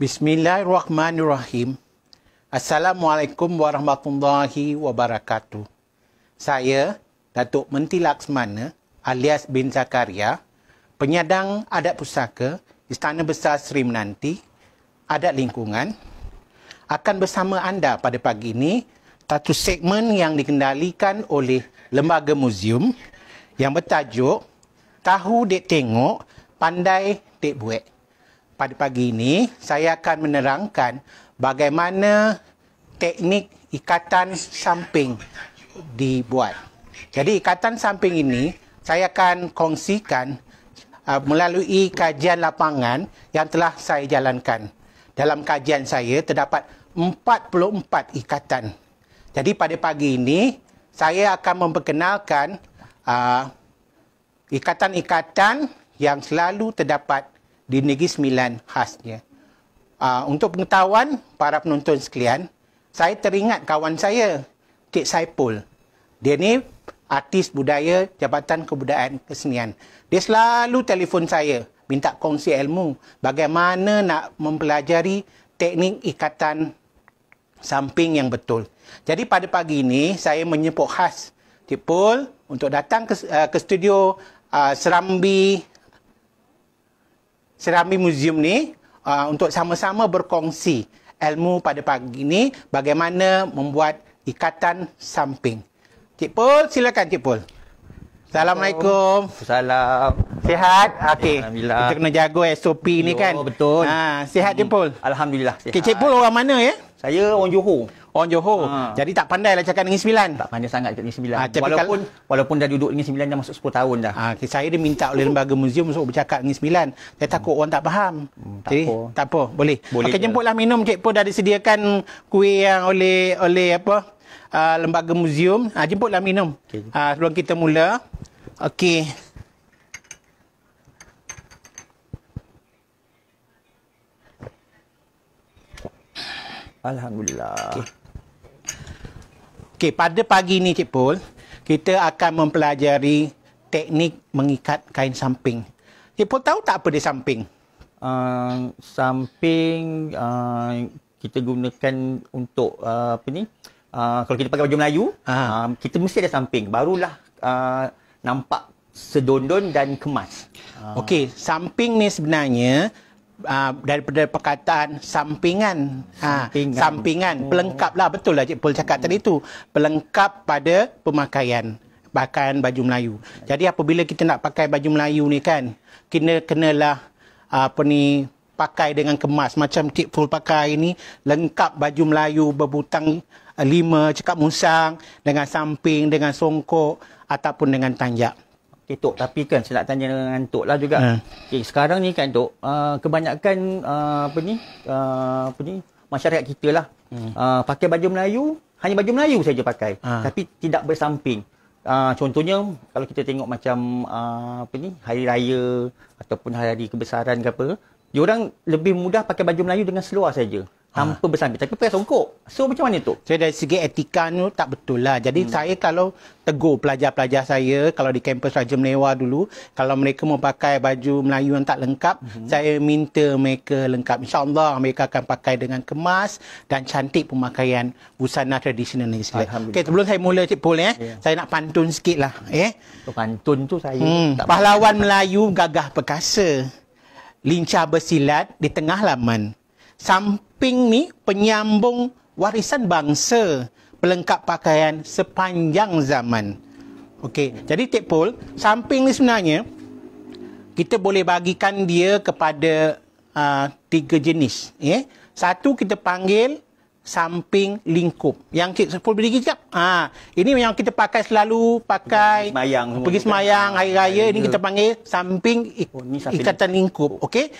Bismillahirrahmanirrahim. Assalamualaikum warahmatullahi wabarakatuh. Saya, Datuk Menti Laksmana alias bin Zakaria, penyandang adat pusaka Istana Besar Seri Menanti, Adat Lingkungan, akan bersama anda pada pagi ini satu segmen yang dikendalikan oleh Lembaga Muzium yang bertajuk Tahu Dek Tengok, Pandai Dek Buat. Pada pagi ini, saya akan menerangkan bagaimana teknik ikatan samping dibuat. Jadi, ikatan samping ini saya akan kongsikan melalui kajian lapangan yang telah saya jalankan. Dalam kajian saya, terdapat 44 ikatan. Jadi, pada pagi ini, saya akan memperkenalkan ikatan-ikatan yang selalu terdapat di Negeri Sembilan khasnya. Untuk pengetahuan para penonton sekalian, saya teringat kawan saya, Cik Saipul. Dia ni artis budaya Jabatan Kebudayaan Kesenian. Dia selalu telefon saya, minta kongsi ilmu bagaimana nak mempelajari teknik ikatan samping yang betul. Jadi pada pagi ini, saya menyebut khas Cik Pul untuk datang ke studio Serambi Muzium ni untuk sama-sama berkongsi ilmu pada pagi ini bagaimana membuat ikatan samping. Cik Pul, silakan Cik Pul. Assalamualaikum. Salam. Sihat? Okey. Alhamdulillah. Kita kena jaga SOP ni kan? Betul. Sihat Cik Pul? Alhamdulillah sihat. Okay, Cik Pul orang mana ya? Saya orang Johor. Orang Johor. Jadi tak pandailah cakap Negeri Sembilan. Tak pandai sangat kat Negeri Sembilan. Walaupun dah duduk Negeri Sembilan dah masuk 10 tahun dah. Saya diminta oleh Lembaga Muzium untuk bercakap Negeri Sembilan. Saya takut orang tak faham. Jadi tak apa. Boleh. Okey, jemputlah minum. Cik Pul dah disediakan kuih yang oleh Lembaga Muzium. Jemputlah minum. Okay. Sebelum kita mula. Okey. Alhamdulillah. Okey, pada pagi ini Cik Pul, kita akan mempelajari teknik mengikat kain samping. Cik Pul tahu tak apa dia samping? Samping kita gunakan untuk kalau kita pakai baju Melayu, kita mesti ada samping. Barulah nampak sedondon dan kemas. Okey, samping ni sebenarnya daripada perkataan sampingan. Sampingan. Pelengkap lah. Betul lah Cik Pul cakap tadi tu. Pelengkap pada pakaian baju Melayu. Jadi apabila kita nak pakai baju Melayu ni kan, kenalah pakai dengan kemas. Macam Cik Pul pakai ni, lengkap baju Melayu berbutang 5, cekap musang, dengan samping, dengan songkok ataupun dengan tanjak. Okay, Tok, tapi kan saya nak tanya dengan Tok lah juga. Okay, sekarang ni kan Tok, kebanyakan masyarakat kita lah pakai baju Melayu, hanya baju Melayu saja pakai, tapi tidak bersamping. Contohnya kalau kita tengok macam hari raya ataupun hari kebesaran ke apa, diorang lebih mudah pakai baju Melayu dengan seluar saja, tanpa bersamping, tapi pakai songkok. So macam mana tu? Saya dari segi etika tu tak betul lah. Jadi saya kalau tegur pelajar-pelajar saya, kalau di kampus Raja Melewah dulu, kalau mereka mau pakai baju Melayu yang tak lengkap, saya minta mereka lengkap. InsyaAllah mereka akan pakai dengan kemas dan cantik pemakaian busana tradisional ni. Okey, sebelum saya mula Cik Pul saya nak pantun sikit lah. Pantun tu saya pahlawan Melayu gagah perkasa, lincah bersilat di tengah laman. Samping ni penyambung warisan bangsa, pelengkap pakaian sepanjang zaman. Okey, jadi Cik Pul, samping ni sebenarnya kita boleh bagikan dia kepada 3 jenis. Satu kita panggil samping lingkup. Yang Cik Pul berdiri sekejap. Ini yang kita pakai selalu pakai pergi semayang hari raya. Ini kita panggil samping ikatan lingkup. Okey.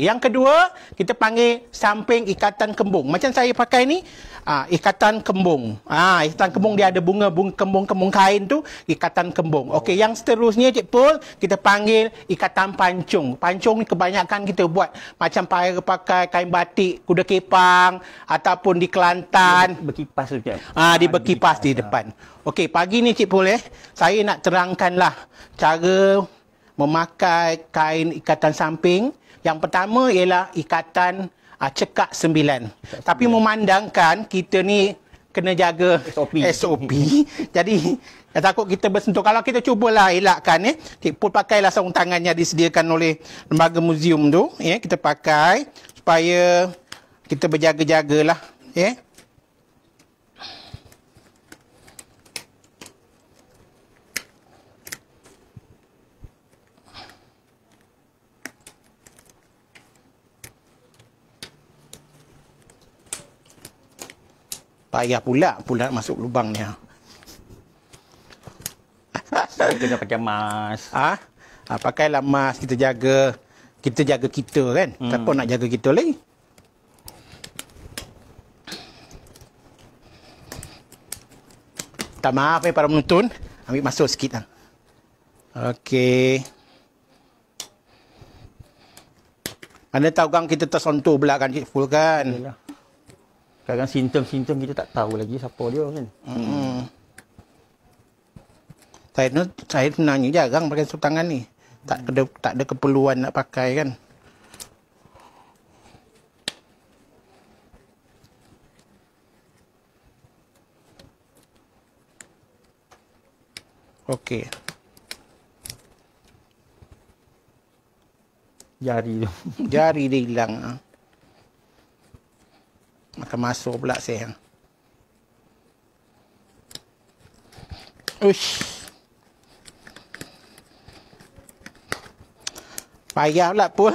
Yang kedua kita panggil samping ikatan kembung. Macam saya pakai ni, ikatan kembung. Ikatan kembung dia ada bunga kembung kain tu, ikatan kembung. Okey, yang seterusnya Cik Pul kita panggil ikatan pancung. Pancung ni kebanyakan kita buat macam pakai kain batik kuda kepang ataupun di Kelantan. Berkipas tu. Dia berkipas di depan. Okey, pagi ni Cik Pul saya nak terangkanlah cara memakai kain ikatan samping. Yang pertama ialah ikatan cekak 9. Tapi memandangkan kita ni kena jaga SOP. Jadi takut kita bersentuh. Kalau kita cubalah elakkan Cik Pul pakailah sarung tangan yang disediakan oleh lembaga muzium tu kita pakai supaya kita berjaga-jagalah payah pula masuk lubang ni. Kena pakai mask. Pakailah mask, kita jaga kita kan. Siapa nak jaga kita lagi? Tak maaf para penonton, ambil masuk sikit lah. Okey. Mana tahu kan kita tersentuh pula kan Cik Ful kan. Yalah. Kadang simptom-simptom kita tak tahu lagi siapa dia kan. Saya sebenarnya jarang pakai sarung tangan ni. Tak ada keperluan nak pakai kan. Okey. Jari tu. Jari dia hilang. Makan masuk pula saya. Uish. Payah pula pun.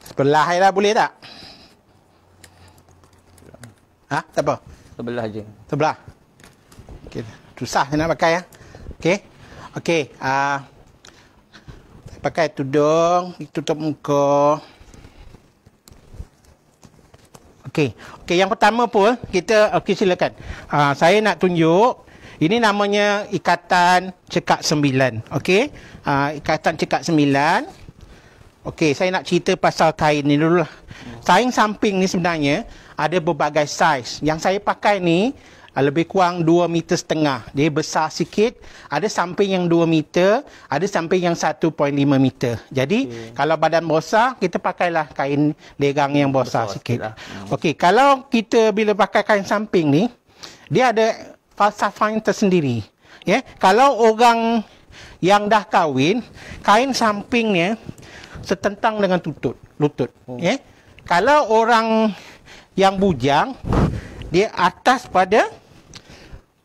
Sebelah je lah, boleh tak? Tak apa? Sebelah je. Sebelah. Okay. Susah nak pakai ya. Okey. Okey. Pakai tudung, tutup muka. Okey. Okey, yang pertama pun kita silakan. Saya nak tunjuk ini namanya ikatan cekak 9. Okey. Ikatan cekak 9. Okey, saya nak cerita pasal kain ni dululah. Kain samping ni sebenarnya ada berbagai saiz. Yang saya pakai ni lebih kurang 2,5 meter. Dia besar sikit. Ada samping yang 2 meter, ada samping yang 1.5 meter. Jadi, kalau badan besar, kita pakailah kain legang yang besar sikit. Okey, kalau kita bila pakai kain samping ni, dia ada falsafah yang tersendiri. Kalau orang yang dah kahwin, kain sampingnya setentang dengan lutut. Kalau orang yang bujang, dia atas pada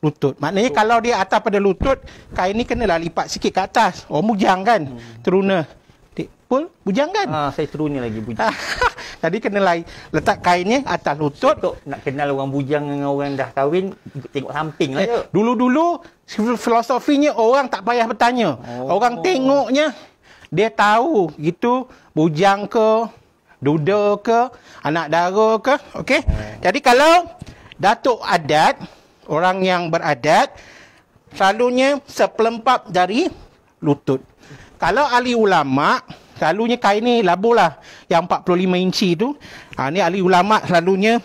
lutut. Maknanya kalau dia atas pada lutut, kain ni kenalah lipat sikit ke atas. Orang bujang kan? Teruna. Pul, bujang kan? Saya teruna lagi bujang. Jadi kenalah letak kainnya atas lutut. Untuk nak kenal orang bujang dengan orang dah kahwin, tengok samping lah je. Dulu-dulu, filosofinya orang tak payah bertanya. Orang tengoknya, dia tahu gitu bujang ke, duda ke, anak dara ke. Okey. Jadi kalau datuk adat, orang yang beradat, selalunya sepelempap dari lutut. Kalau ahli ulama, selalunya kain ni labulah yang 45 inci tu. Ni ahli ulama selalunya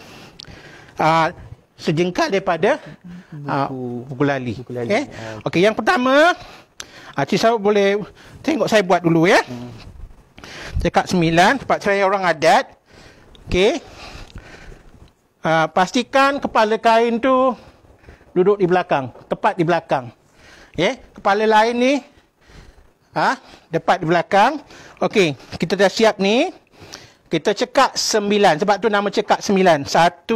sejengkal daripada buku lali. Okey, yang pertama, Cik Syarul boleh tengok saya buat dulu ya. Cekak 9, sebab saya orang adat. Okey. Pastikan kepala kain tu duduk di belakang, tepat di belakang. Kepala lain ni tepat di belakang. Okey, kita dah siap ni. Kita cekak 9. Sebab tu nama cekak 9. 1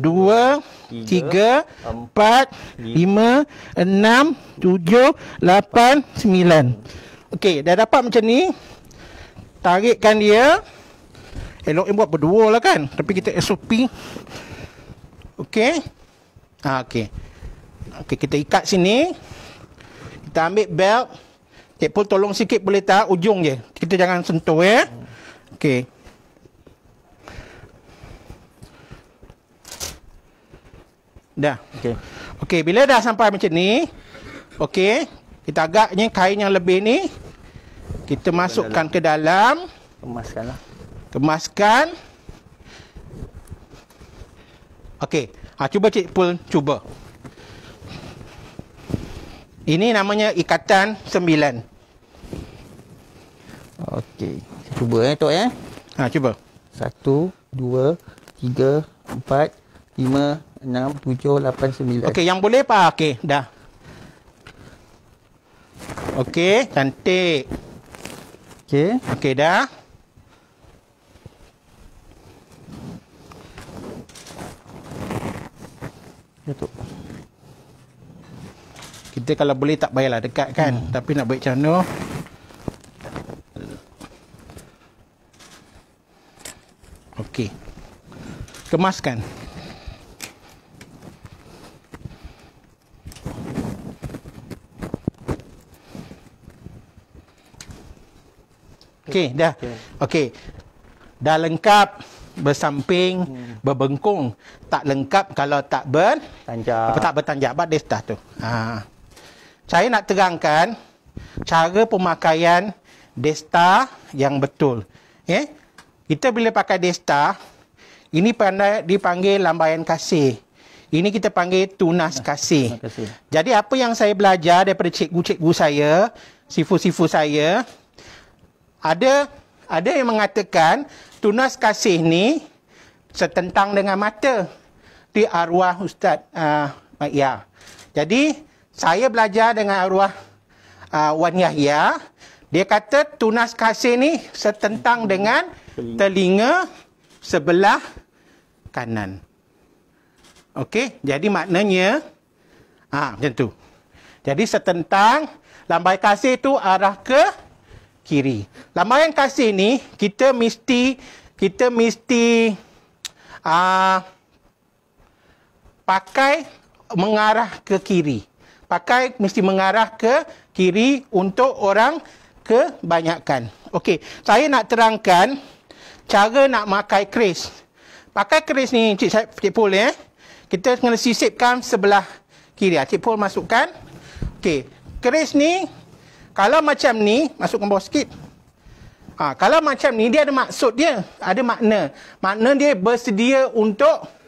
2 3 4 5 6 7 8 9. Okey, dah dapat macam ni. Tarikkan dia. Elok buat berdua lah kan. Tapi kita SOP. Okey. Okey. Okey, kita ikat sini. Kita ambil belt. Cik Pul tolong sikit boleh tak? Ujung je. Kita jangan sentuh ya. Okey. Dah. Okey. Okey, bila dah sampai macam ni, okey, kita agaknya kain yang lebih ni kita masukkan ke dalam. Kemaskanlah. Kemaskan. Okey. Cuba Cik Pul cuba. Ini namanya ikatan 9. Okey. Cuba Tok ya. Cuba. 1, 2, 3, 4, 5, 6, 7, 8, 9. Okey, yang boleh pak. Okey, dah. Okey, cantik. Okey. Okey, dah. Ya, Tok. Kita kalau boleh tak payahlah dekat kan. Tapi nak buat macam mana? Okey. Kemaskan. Okey, dah. Okey. Dah lengkap bersamping, berbengkung. Tak lengkap kalau tak Tanjak. tak bertanjak. Abad destah tu. Saya nak terangkan cara pemakaian desta yang betul. Kita bila pakai desta, ini dipanggil lambaian kasih. Ini kita panggil tunas kasih. Jadi apa yang saya belajar daripada cikgu-cikgu saya, sifu-sifu saya, ada yang mengatakan tunas kasih ni setentang dengan mata di arwah Ustaz Yahya. Jadi saya belajar dengan arwah Wan Yahya. Dia kata tunas kasih ni setentang dengan telinga sebelah kanan. Okey, jadi maknanya macam tu. Jadi setentang, lambai kasih tu arah ke kiri. Lambaian kasih ni kita mesti pakai mengarah ke kiri. Mesti mengarah ke kiri untuk orang kebanyakan. Okey, saya nak terangkan cara nak pakai keris. Pakai keris ni Cik Pul kita kena sisipkan sebelah kiri. Cik Pul masukkan. Okey, keris ni kalau macam ni, masukkan bawah sikit. Kalau macam ni dia ada maksud dia, ada makna. Makna dia bersedia untuk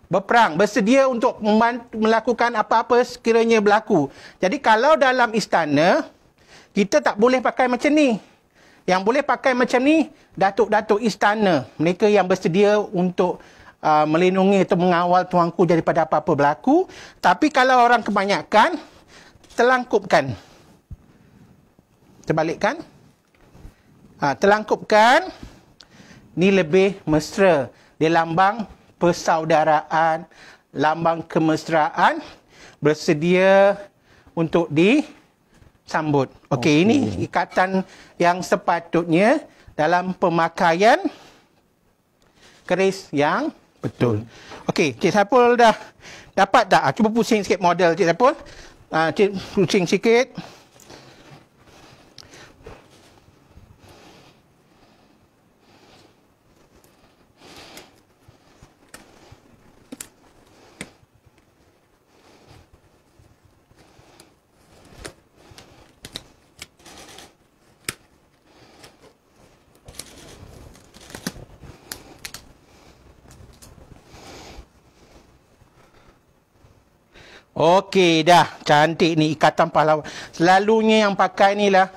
berperang, bersedia untuk melakukan apa-apa sekiranya berlaku. Jadi kalau dalam istana, kita tak boleh pakai macam ni. Yang boleh pakai macam ni, datuk-datuk istana. Mereka yang bersedia untuk melindungi atau mengawal tuanku daripada apa-apa berlaku. Tapi kalau orang kebanyakan, terlangkupkan. Terbalikkan. Terlangkupkan. Ni lebih mesra. Dia lambang persaudaraan, lambang kemesraan, bersedia untuk disambut. Okey, ini ikatan yang sepatutnya dalam pemakaian keris yang betul. Okey, Cik Saiful dah dapat tak? Cuba pusing sikit model Cik Saiful. Cik pusing sikit. Okey dah, cantik ni ikatan pahlawan. Selalunya yang pakai ni lah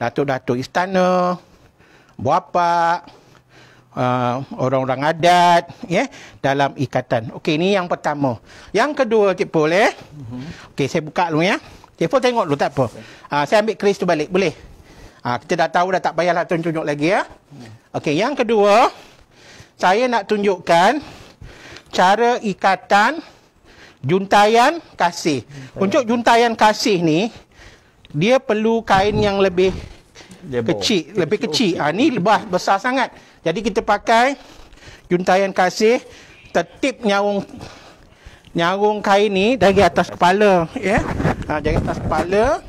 datuk-datuk istana, bapa, orang-orang adat dalam ikatan. Okey, ni yang pertama. Yang kedua Cik Pul Okey, saya buka dulu ya. Cik Pul tengok dulu tak apa. Saya ambil keris tu balik, boleh? Kita dah tahu dah, tak payahlah tunjuk lagi ya. Okey, yang kedua saya nak tunjukkan cara ikatan juntayan kasih. Untuk juntayan kasih ni, dia perlu kain yang lebih kecil. Ni lebih besar sangat. Jadi kita pakai juntayan kasih, tertib nyarung kain ni dari atas kepala dari atas kepala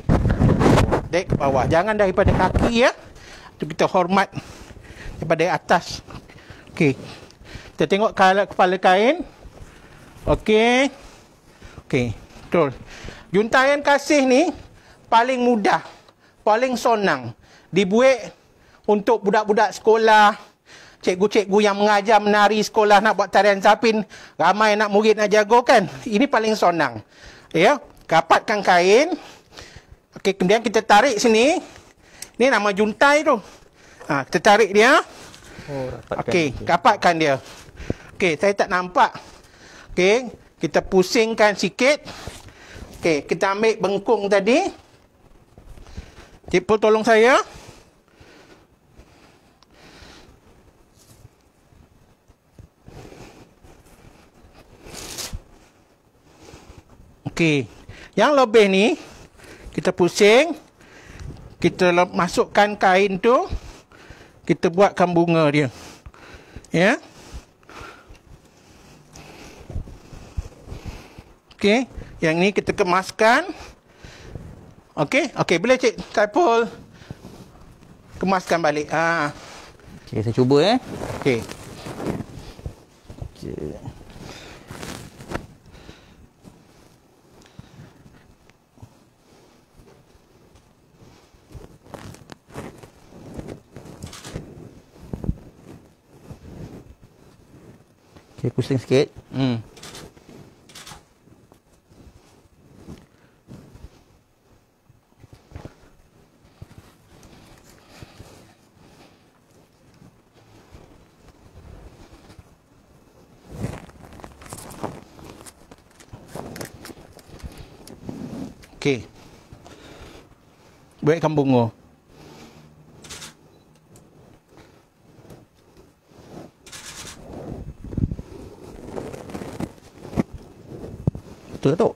dari ke bawah. Jangan daripada kaki tu kita hormat daripada atas. Okey. Kita tengok kepala kain. Okey. Okey, betul. Juntayan kasih ni paling mudah, paling senang. Dibuat untuk budak-budak sekolah, cikgu-cikgu yang mengajar menari sekolah nak buat tarian sapin, ramai nak murid nak jago kan. Ini paling senang. Ya, dapatkan kain, Okey, kemudian kita tarik sini. Ni nama juntai tu. Kita tarik dia. Okey, rapatkan dia. Okey, saya tak nampak. Okey, kita pusingkan sikit. Okey, kita ambil bengkung tadi. Cik Pol tolong saya. Okey, yang lebih ni kita pusing, kita masukkan kain tu, kita buatkan bunga dia. Ya. Okey, yang ni kita kemaskan. Okey, okey, boleh Cik Saiful kemaskan balik. Okey, saya cuba Okey. Okey. Okey, pusing sikit. Okey. Buatkan bunga. Betul tak?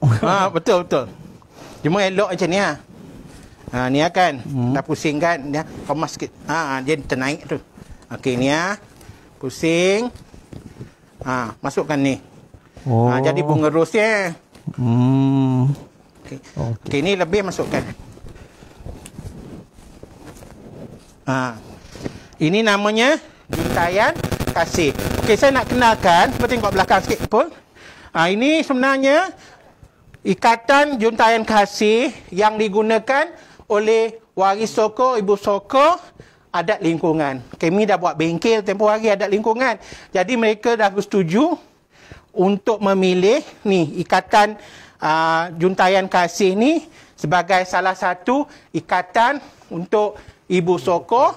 Betul betul. Cuma elok macam ni ni kan. Dah pusing kan, dia kemas sikit. Dia ternaik tu. Okey ni pusing. Masukkan ni. Jadi bunga ros dia. Okey. Okey, ni lebih masukkan. Ini namanya juntaian kasih. Okey, saya nak kenalkan. Cuba tengok belakang sikit pun. Ini sebenarnya ikatan juntaian kasih yang digunakan oleh waris soko, ibu soko, adat lingkungan. Kami dah buat bengkel tempoh hari adat lingkungan. Jadi mereka dah bersetuju untuk memilih ni ikatan juntaian kasih ni sebagai salah satu ikatan untuk ibu soko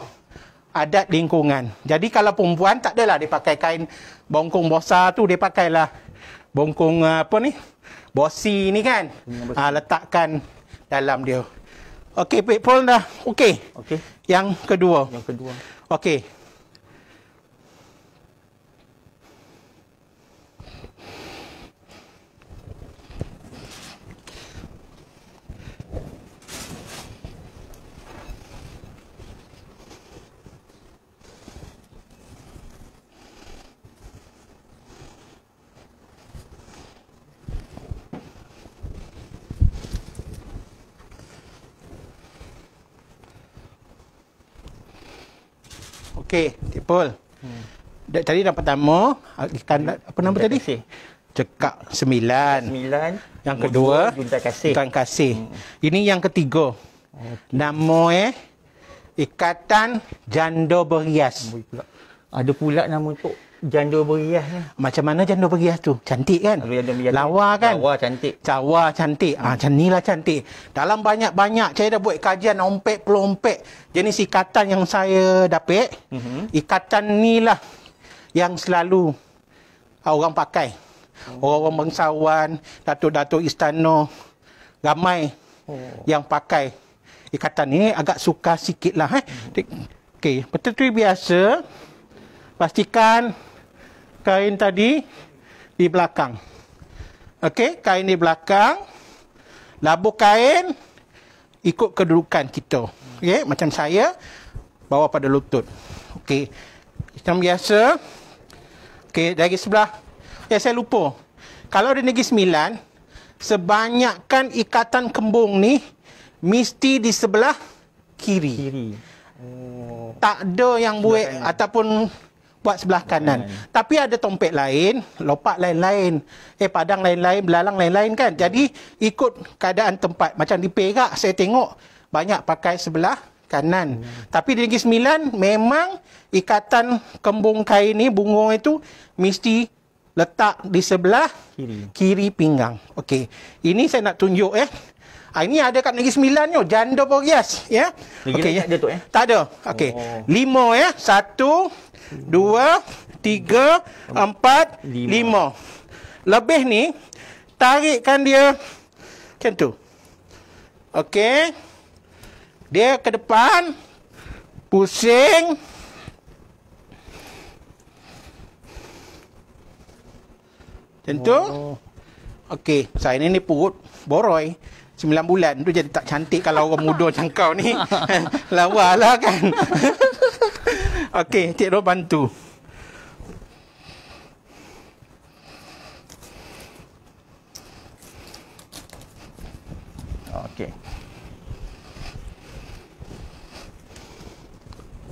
adat lingkungan. Jadi kalau perempuan tak adalah dia pakai kain bongkong bosa tu, dia pakailah bongkong bosi ni kan. Letakkan dalam dia. Okey, Pak Pol dah. Okey. Okey. Yang kedua. Okey. Okey, Cik Pol. Tadi dah pertama, ikan apa nama tadi? Cekak 9. Yang kedua, juntai kasih. Ini yang ketiga. Nama Ikatan Janda Berias. Ada pula nama tu janda berias ni. Macam mana janda berias tu? Cantik kan? Lawa kan? Lawa cantik. Cawa cantik. Macam ni lah cantik. Dalam banyak-banyak saya dah buat kajian ompek pelompek jenis ikatan yang saya dapat. Ikatan ni lah yang selalu orang pakai. Orang-orang bangsawan, datuk-datuk istana, ramai yang pakai ikatan ni. Agak suka sikit lah. Okey, betul biasa. Pastikan kain tadi di belakang. Okey, kain di belakang. Labuh kain ikut kedudukan kita. Okey, macam saya bawa pada lutut. Okey. Macam biasa. Okey, dari sebelah. Saya lupa. Kalau di Negeri Sembilan, sebanyakkan ikatan kembung ni mesti di sebelah kiri. Tak ada yang buat ataupun buat sebelah kanan. Tapi ada tompek lain, lopak lain-lain, padang lain-lain, belalang lain-lain kan. Jadi ikut keadaan tempat. Macam di Perak saya tengok banyak pakai sebelah kanan. Tapi di Negeri Sembilan memang ikatan kembung kain ni, bunga itu mesti letak di sebelah Kiri. pinggang. Okey. Ini saya nak tunjuk ini ada kat Negeri Sembilan ni, janda berhias ya. Okey, ya. ada tu Tak ada. Okey. 5 ya. 1 2 3 4 5. Lebih ni tarikkan dia macam tu. Okey. Dia ke depan. Pusing. Macam tu. Okey, saya ni perut boroi 9 bulan tu jadi tak cantik kalau orang muda macam kau ni. Lawa lah kan. Okey, Cik Ros bantu. Okey.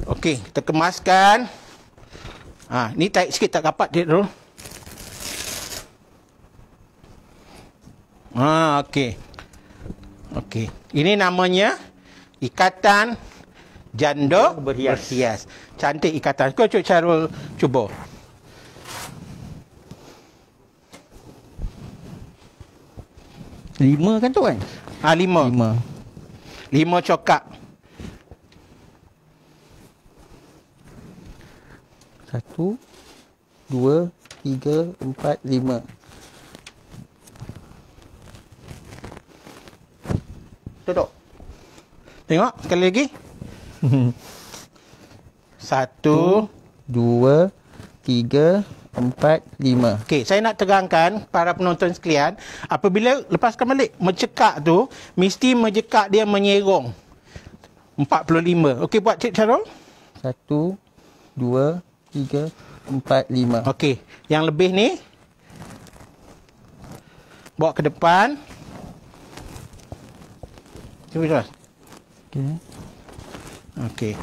Okey, kita kemaskan. Ni tarik sikit tak rapat Cik Ros. Okey. Okey. Ini namanya ikatan janda berhias. Cantik ikatan. Kau Carol cuba. Lima kan tu kan? 5 cokak. 1 2 3 4 5. Duduk. Tengok sekali lagi. 1 2 3 4 5. Okey, saya nak terangkan para penonton sekalian, apabila lepaskan balik mencekak tu, mesti mencekak dia menyerong. 45. Okey, buat Cik Carol. 1 2 3 4 5. Okey, yang lebih ni bawa ke depan. Cuba terus. Okey. Okey.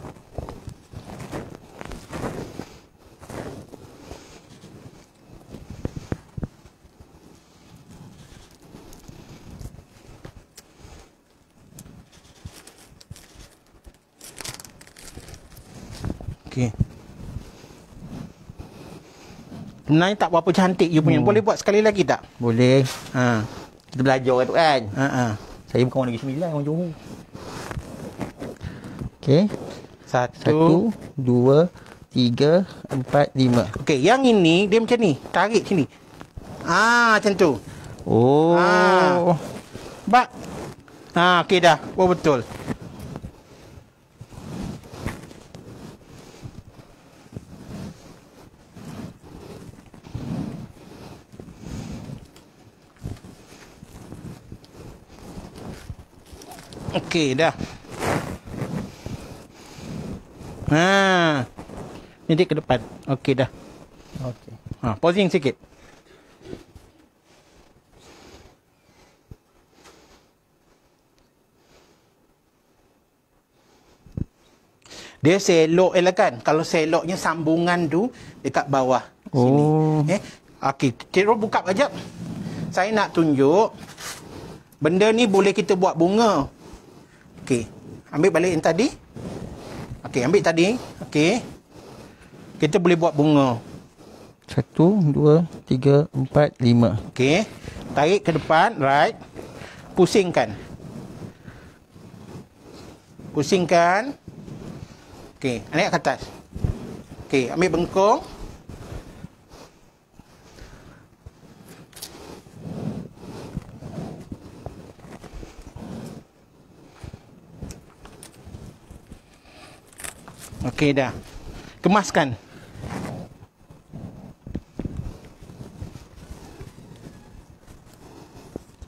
Okey. Sebenarnya tak berapa cantik you punya. Boleh buat sekali lagi tak? Boleh. Ha. Kita belajar tu kan. Ha. Saya bukan orang Negeri Sembilan, orang Johor. Okey. 1 2 3 4 5. Okey, yang ini dia macam ni. Tarik sini. Macam tu. Oh. Bak. Okey dah. Oh betul. Okey dah. Ni dia ke depan. Okey dah. Okey. Posing sikit. Dia selok kan. Kalau seloknya sambungan tu dekat bawah sini. Okey, Cik Ros buka sekejap. Saya nak tunjuk benda ni boleh kita buat bunga. Okey, ambil balik yang tadi. Okey, ambil tadi. Okey. Kita boleh buat bunga. 1 2 3 4 5. Okey. Tarik ke depan, right. Pusingkan. Pusingkan. Okey, naik ke atas. Okey, ambil bengkung. Okey dah. Kemaskan.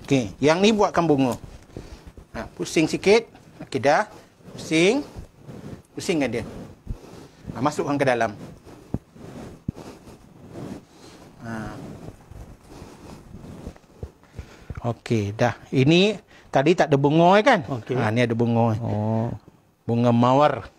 Okey, yang ni buatkan bunga. Pusing sikit. Okey dah. Pusing. Pusingkan dia. Masukkan ke dalam. Okey dah. Ini tadi tak ada bunga kan? Okey. Ni ada bunga. Bunga mawar.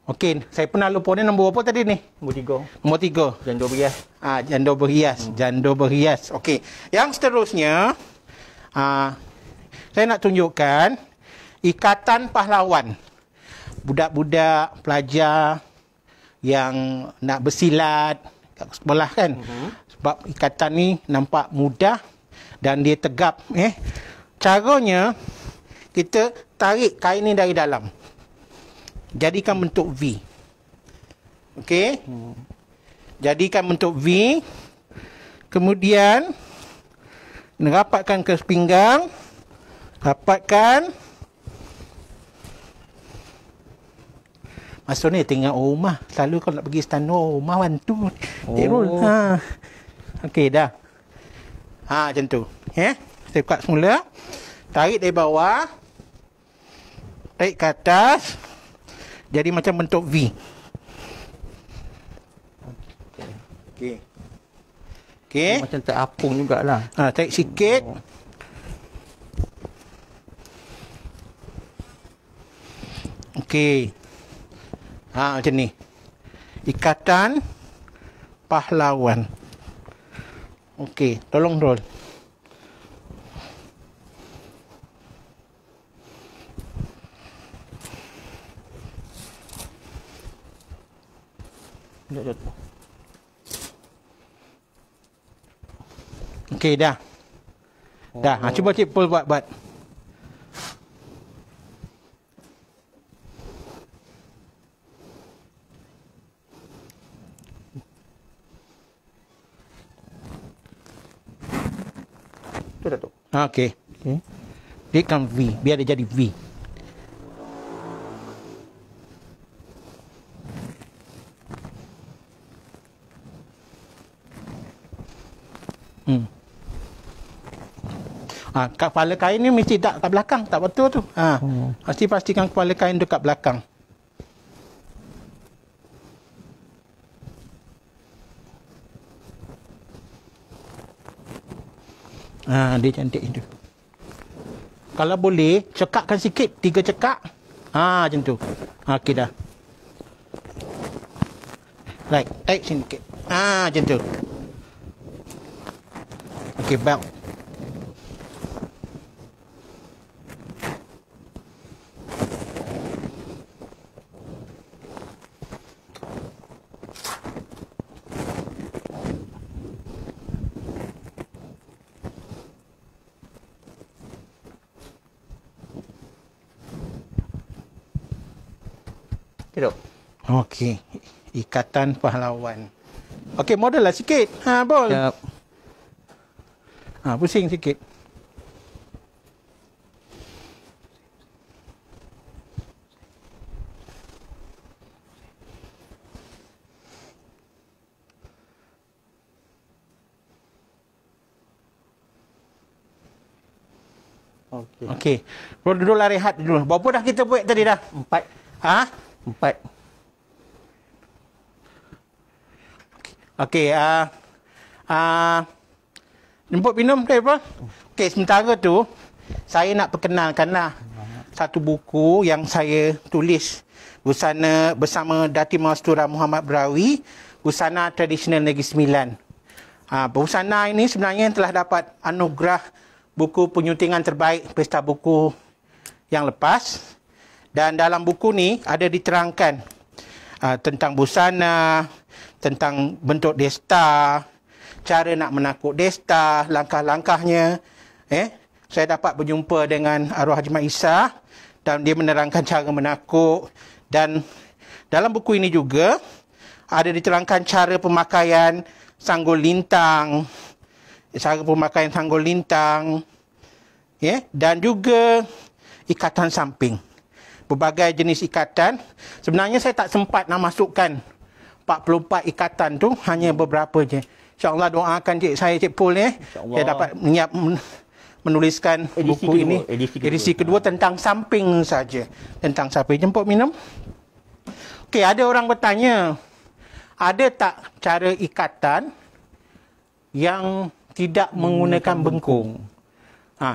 Okey, saya pernah lupa ni nombor apa tadi ni? Nombor 3. Janda berhias. Janda berhias. Janda berhias. Okey. Yang seterusnya, saya nak tunjukkan ikatan pahlawan. Budak-budak, pelajar, yang nak bersilat kat sekolah kan. Sebab ikatan ni nampak mudah dan dia tegap. Caranya, kita tarik kain ni dari dalam. Jadikan bentuk V. Okey. Jadikan bentuk V. Kemudian, rapatkan ke pinggang. Rapatkan. Masa ni tengok rumah. Selalu kalau nak pergi istana rumah bantu. Okey dah. Macam tu. Saya buka semula. Tarik dari bawah. Tarik ke atas. Jadi macam bentuk V. Okey. Okey. Macam terapung jugalah. Tarik sikit. Okey. Macam ni. Ikatan Pahlawan. Okey, tolong roll. Okey, dah. Dah. Cuba Cik Pul buat. Tu Datuk. Okey. Dia kan V. Biar dia jadi V. Kepala kain ni mesti tak kat belakang. Tak betul tu. Mesti pastikan kepala kain tu kat belakang. Dia cantik itu. Kalau boleh, cekakkan sikit. 3 cekak. Macam tu. Okey dah. Right. Tarik sini sikit. Macam tu. Okey, belt. Okey. Ikatan Pahlawan. Okey, model lah sikit. Bol. Yep. Pusing sikit. Okey. Roll dulu lah, rehat dulu. Berapa dah kita buat tadi dah? 4. 4. Okey, jemput minum ke apa? Okey, sementara tu saya nak perkenalkanlah satu buku yang saya tulis bersama Datin Mastura Muhammad Brawi, Busana Tradisional Negeri Sembilan. Busana ini sebenarnya telah dapat anugerah buku penyuntingan terbaik Pesta Buku yang lepas, dan dalam buku ni ada diterangkan tentang busana, tentang bentuk desta, cara nak menakuk desta, langkah-langkahnya. Saya dapat berjumpa dengan arwah Haji Mat Isa dan dia menerangkan cara menakuk, dan dalam buku ini juga ada diterangkan cara pemakaian sanggul lintang, dan juga ikatan samping. Berbagai jenis ikatan. Sebenarnya saya tak sempat nak masukkan 44 ikatan tu, hanya beberapa je. InsyaAllah doakan Cik Pul saya dapat menuliskan buku ini. Edisi kedua tentang samping saja. Tentang samping. Jemput minum. Okey, ada orang bertanya, ada tak cara ikatan yang tidak menggunakan bengkung?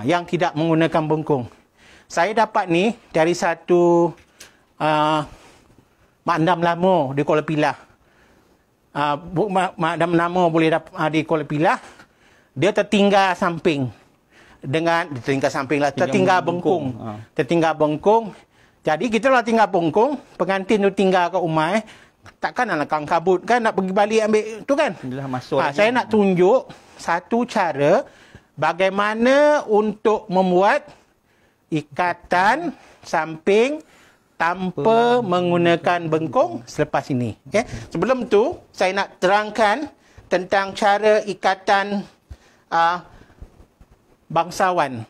Yang tidak menggunakan bengkung. Saya dapat ni dari satu makdam lama di Kuala Pilah. Makdam lama boleh dapat di Kuala Pilah. Dia tertinggal samping. Tertinggal bengkung. Tertinggal bengkung. Jadi kita lah tinggal bengkung, pengantin tu tinggal kat rumah, takkan nak kang kabut kan, nak pergi balik ambil tu kan. Inilah masuk. Saya nak tunjuk satu cara bagaimana untuk membuat ikatan samping tanpa menggunakan bengkung selepas ini. Okay. Sebelum tu, saya nak terangkan tentang cara ikatan bangsawan.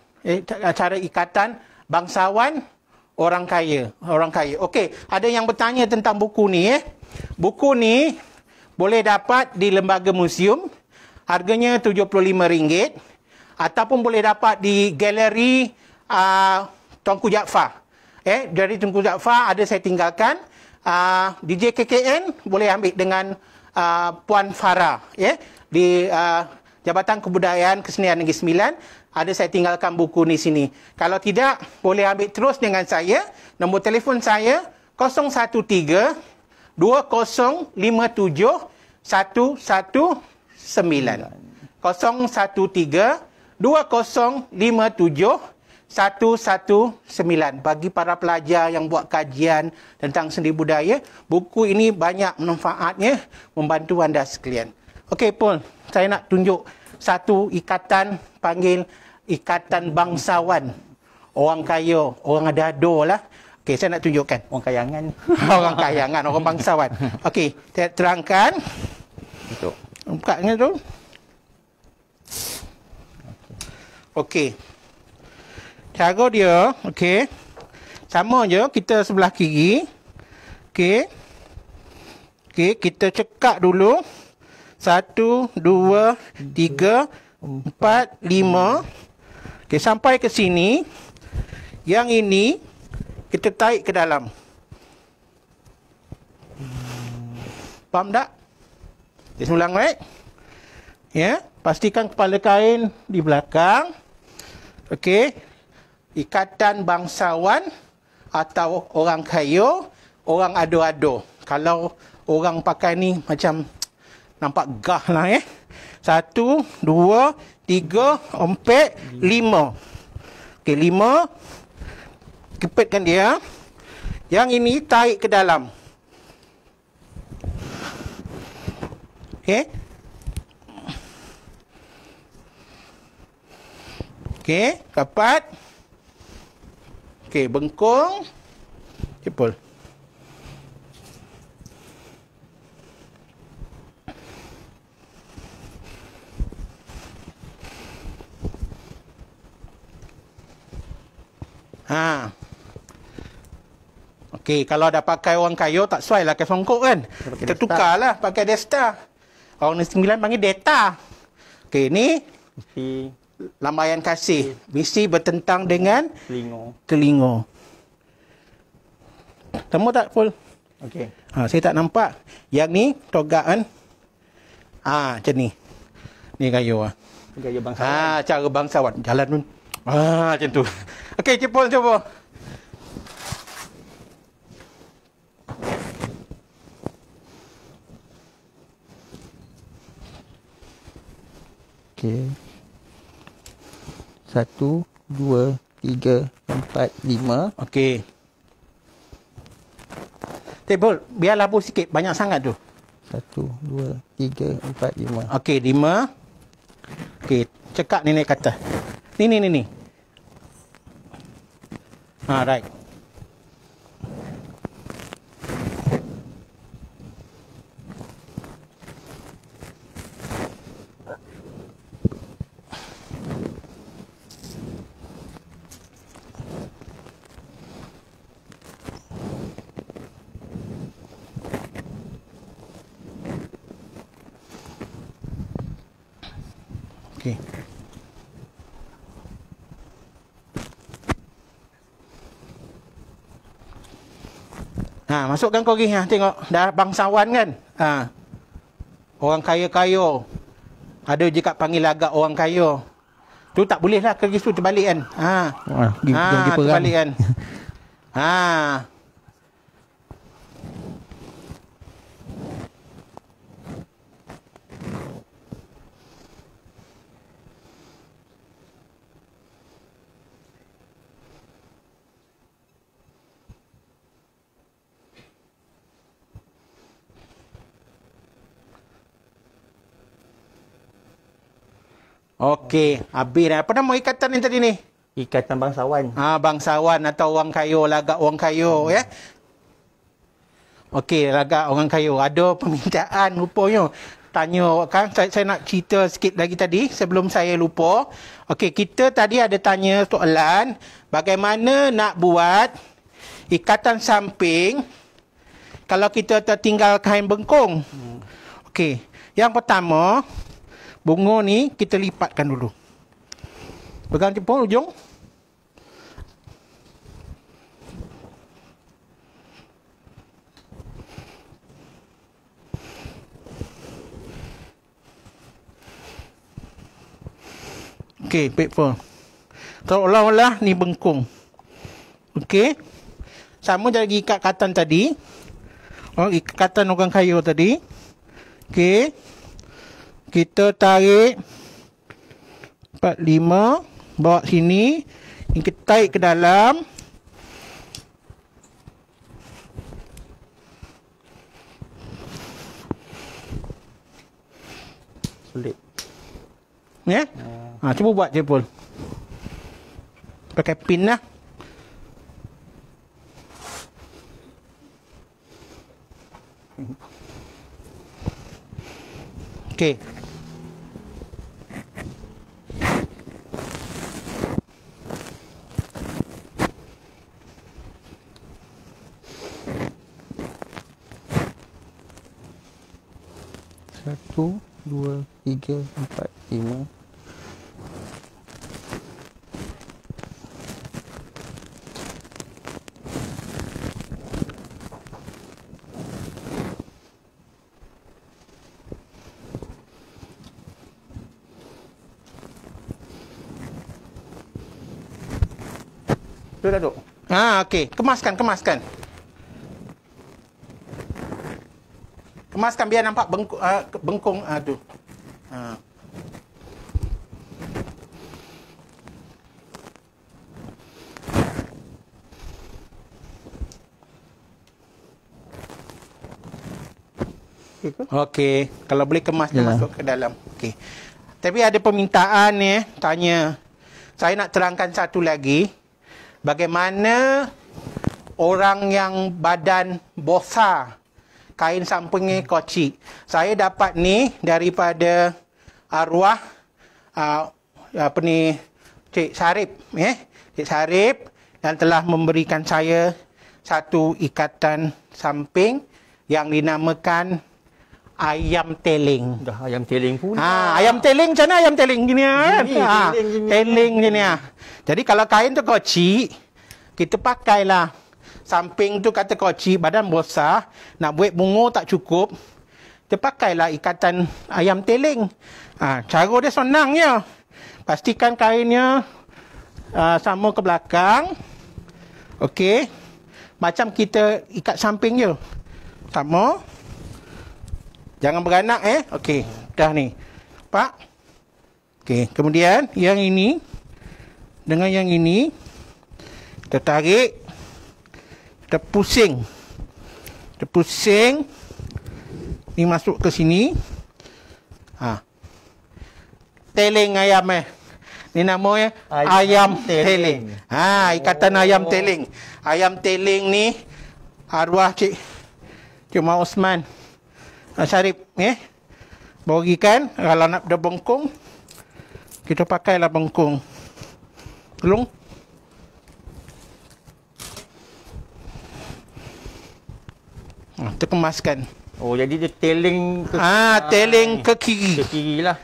Cara ikatan bangsawan orang kaya. Okey, ada yang bertanya tentang buku ni. Buku ni boleh dapat di lembaga museum. Harganya RM75. Ataupun boleh dapat di galeri Tunku Jaafar. Dari Tunku Jaafar ada saya tinggalkan. DJ KKN boleh ambil dengan Puan Farah. Di Jabatan Kebudayaan Kesenian Negeri Sembilan. Ada saya tinggalkan buku ni sini. Kalau tidak, boleh ambil terus dengan saya. Nombor telefon saya 013 2057 119. 013 2057 119. Bagi para pelajar yang buat kajian tentang seni budaya, buku ini banyak manfaatnya membantu anda sekalian. Okey, Paul, saya nak tunjuk satu ikatan, panggil ikatan bangsawan. Orang kaya, orang dado lah. Okey, saya nak tunjukkan. Orang kayangan. Orang kayangan, orang bangsawan. Okey, saya terangkan. Betul. Bukanya tu. Okey. Cara dia, okey. Sama je, kita sebelah kiri. Okey. Okey, kita cekak dulu. 1, 2, 3, 4, 5. Okey, sampai ke sini. Yang ini, kita tarik ke dalam. Faham tak? Okay, ulang baik. Ya, pastikan kepala kain di belakang. Okey. Ikatan bangsawan atau orang kaya, orang ado-ado. Kalau orang pakai ni macam nampak gah lah 1, 2, 3, 4, 5. Okey, 5. Kepitkan dia. Yang ini tarik ke dalam. Okey. Okey, dapat. Okey, bengkung. Cepul. Okey, kalau dah pakai orang kaya tak sesuai lah ke songkok kan. Kita tukarlah pakai Desta. Orang Negeri Sembilan panggil data. Okey, ni Mesti lambaian kasih. Mesti bertentang dengan telingo. telingo. Temu tak, Paul? Okey. Saya tak nampak. Yang ni togak kan. Macam ni. Ni kayu. Gaya bangsawan. Cara bangsawan. Jalan nun. Macam tu. Okey, Cik Paul cuba. Okey. 1, 2, 3, 4, 5. Okey. Table, biar labu sikit. Banyak sangat tu. 1, 2, 3, 4, 5. Okey, 5. Okey, cekak ni naik ke atas. Ni. Right. Okey. Masukkan kau pergi. Tengok. Dah bangsawan kan. Orang kaya-kaya. Ada je kat panggil agak orang kaya. Tu tak boleh lah. Kerja tu terbalik kan. Terbalik kan. Okey, habis dah. Apa nama ikatan ni tadi ni? Ikatan bangsawan. Bangsawan atau orang kayu, lagak orang kayu, ya. Okey, lagak orang kayu. Ada permintaan rupanya. Tanya kan, saya nak cerita sikit lagi tadi sebelum saya lupa. Okey, kita tadi ada tanya soalan bagaimana nak buat ikatan samping kalau kita tertinggal kain bengkung. Okey, yang pertama, bunga ni kita lipatkan dulu. Pegang jempol ujung. Okey, paper. Seolah-olah ni bengkung. Okey. Sama jadi ikatan tadi. Ikatan orang kayu tadi. Okey. Kita tarik 4, 5. Bawa sini. Ini kita tarik ke dalam. Sulit. Ya? Cuba buat je pun. Pakai pin lah. Okey. Satu, dua, tiga, empat, lima. Betul tak, Dok? Okey. Kemaskan. Kemaskan biar nampak bengkung tu. Okey, kalau boleh kemas dia masuk ke dalam. Okey. Tapi ada permintaan ni, tanya. Saya nak terangkan satu lagi. Bagaimana orang yang badan besar, kain sampingnya kecil. Saya dapat ni daripada arwah Cik Sarip, Cik Sarip yang telah memberikan saya satu ikatan samping yang dinamakan ayam teling. Dah ayam teling pun. Ayam teling macam mana ayam teling gini kan? Teling gini. Jadi kalau kain tu kecil, kita pakailah. Samping tu kata kecil, badan besar, nak buat bunga tak cukup, kita pakailah ikatan ayam teling. Cara dia senang je. Pastikan kainnya sama ke belakang. Okey. Macam kita ikat samping je. Sama. Jangan beranak Okey. Dah ni. Nampak? Okey. Kemudian yang ini dengan yang ini kita tarik, kita pusing. Kita pusing. Ni masuk ke sini. Teling ayam Ni namanya ayam teling. Ikatan ayam teling. Ayam teling ni arwah Cik Mak Osman Syarif bagikan. Kalau nak ada bengkung, kita pakailah bengkung. Tolong. Terkemaskan. Oh, jadi dia teling ke teling ke kiri. Ke kiri lah.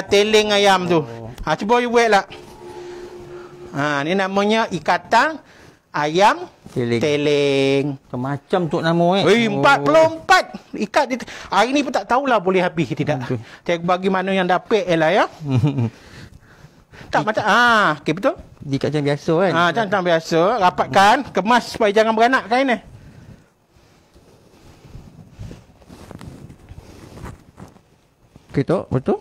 Teling ayam tu. Cuba you buat lah. Ni namanya ikatan ayam teling. Macam tu nama 44 ikat dia. Hari ni pun tak tahulah boleh habis ke tidak. Saya bagi mana yang dapat lah ya. Tak macam okey betul. Diikat macam biasa kan. Macam biasa, rapatkan, kemas supaya jangan beranak kain ni. Okey Tok, betul?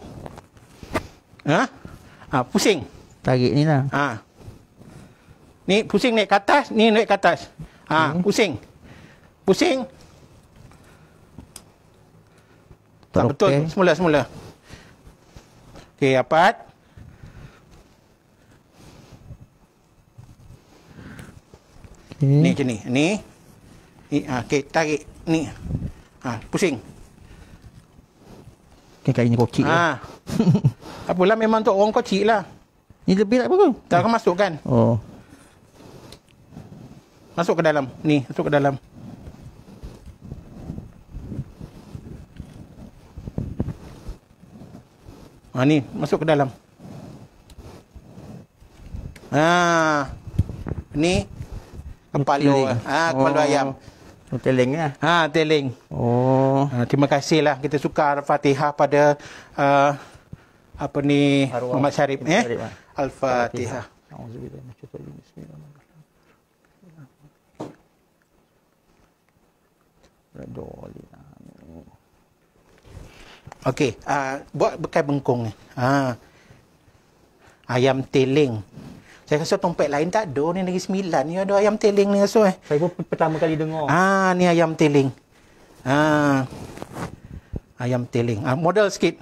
Pusing. Tarik ni lah. Ni pusing naik ke atas, ni naik ke atas. Pusing. Pusing. Tak betul. Semula. Okey, rapat. Ni macam ni. Ni. Okey, tarik ni. Pusing. Kan kainnya kocik Apalah, memang untuk orang kocik lah. Ni lebih tak apa ke? Tak akan masukkan. Oh. Masuk ke dalam. Ni, masuk ke dalam. Ni, masuk ke dalam. Ni kepala. Kepala ayam. Teleng lah. Teleng. Terima kasihlah, kita suka Al-Fatihah pada Muhammad Syarif. Al-Fatihah. Okey, buat bekai bengkung ni. Ayam teleng. Saya rasa tempat lain tak ada ni, Negeri Sembilan ni ada ayam teleng ni rasa. Saya pun pertama kali dengar. Ni ayam teleng. Ayam teleng. Model sikit.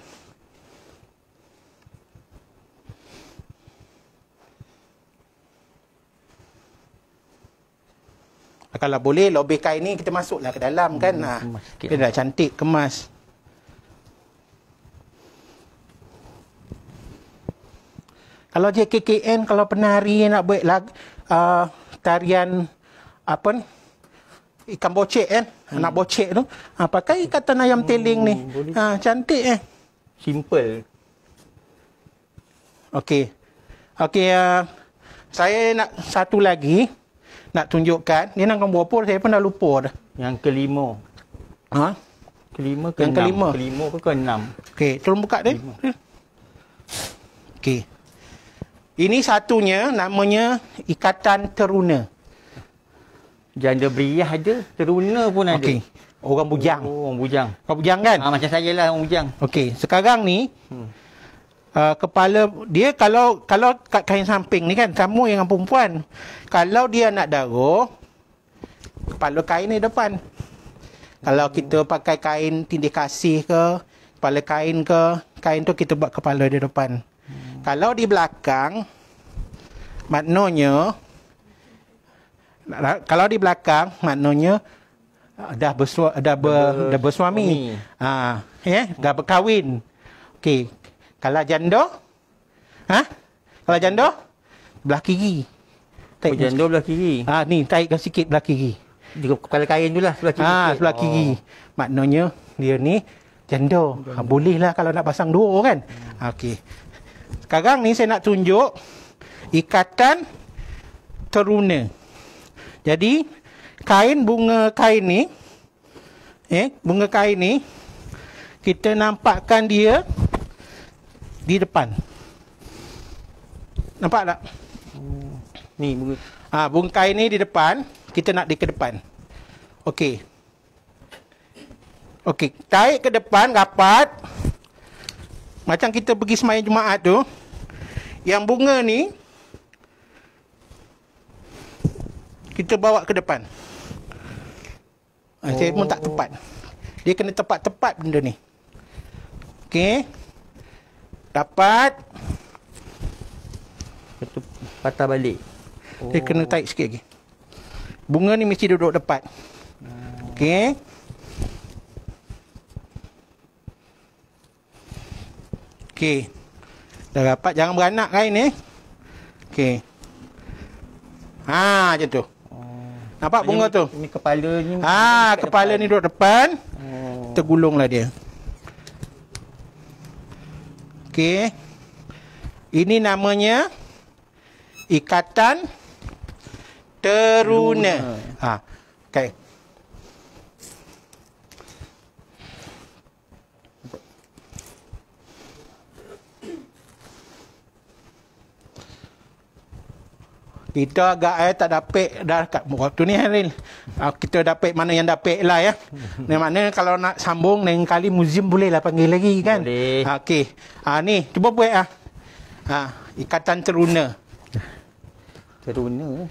Kalau boleh, lobby kain ni kita masuklah ke dalam kan. Dia dah cantik, kemas. Kalau dia KKN, kalau penari nak buat tarian ikan bocek kan, anak bocek tu, pakai ikatan ayam teleng ni. Cantik Simple. Okey. Saya nak satu lagi nak tunjukkan. Ni nombor berapa saya pun dah lupa dah. Yang kelima. Kelima ke yang enam? Kelima ke keenam? Okey, tolong buka dia. Okey. Ini satunya namanya ikatan teruna. Janda beriah ada, teruna pun ada. Okey. Orang bujang. Orang bujang. Kau bujang kan? Macam saya lah, orang bujang. Okey, sekarang ni kepala dia kalau kat kain samping ni kan, kamu yang perempuan. Kalau dia nak darah, kepala kain ni depan. Kalau kita pakai kain tindih kasih ke, kepala kain ke, kain tu kita buat kepala dia depan. Kalau di belakang, maknanya dah bersuami. Dah berkahwin. Okey. Kalau janda? Kalau janda? Belah kiri. Janda belah kiri. Ni taikkan sikit belah kiri. Di kepala kain tu lah sebelah kiri. Sebelah kiri. Maknanya dia ni janda. Bolehlah kalau nak pasang dua kan. Okey. Sekarang ni saya nak tunjuk ikatan teruna. Jadi bunga kain ni kita nampakkan dia di depan. Nampak tak? Ni bunga. Bunga kain ni di depan, kita nak dia ke depan. Okey. Tarik ke depan rapat. Macam kita pergi sembahyang Jumaat tu, yang bunga ni kita bawa ke depan. Saya pun tak tepat. Dia kena tepat-tepat benda ni. Okey. Dapat. Itu patah balik. Dia kena tarik sikit lagi. Bunga ni mesti duduk tepat. Okey. Okey. Dah dapat, jangan beranak kain ni. Okey. Macam tu. Nampak bunga tu? Ini kepala ni. Kepala ni duduk depan. Kita gulunglah dia. Okey. Ini namanya ikatan teruna. Okey. Kita agak tak dapat dah kat waktu ni Haril. Kita dapat mana yang dapat lah ya. Maknanya kalau nak sambung lain kali muzium boleh lah panggil lagi kan. Boleh. Okey. Ni cuba buat ikatan teruna. Teruna.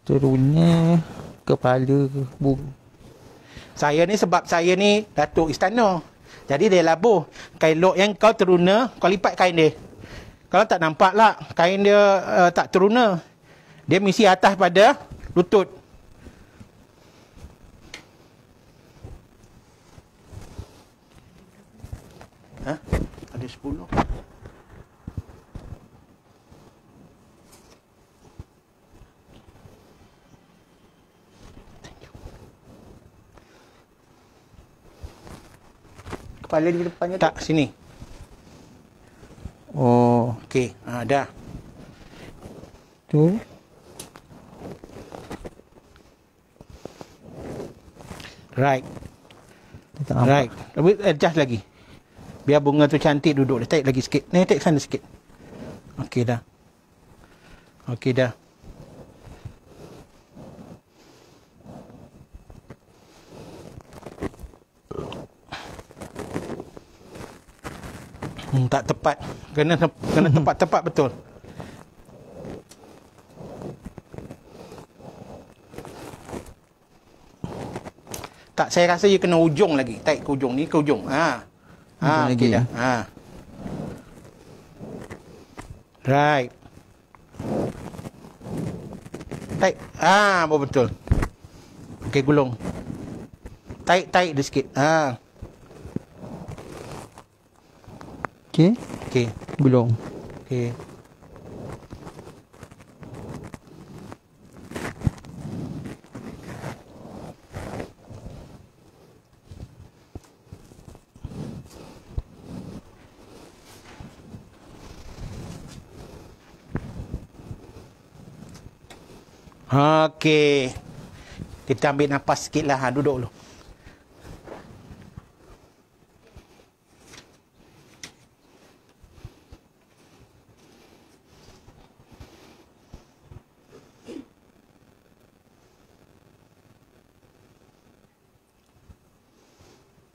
Teruna kepala burung. Saya ni sebab saya ni Datuk Istana. Jadi dia labuh. Kain lok yang kau teruna, kau lipat kain dia. Kalau tak nampak lah, kain dia tak teruna. Dia mesti atas pada lutut. Ha? Ada 10. Kepala di depannya tak tu. sini. Oh, Okey, dah. tu. Right. Tak nampak. Right. Tapi adjust lagi. Biar bunga tu cantik duduk. Tarik lagi sikit. Ni tarik sana sikit. Okey dah. Okey dah. Tak tepat. Kena tepat-tepat betul. Tak, saya rasa you kena ujung lagi. Tarik ke ujung ni, ke ujung. Ujung lagi, okey dah. Right. Tarik. Betul. Okey, gulung. Tarik dia sikit. Okey. Okey. Gulung. Okey. Okey. Kita ambil nafas sikit lah. Duduk dulu.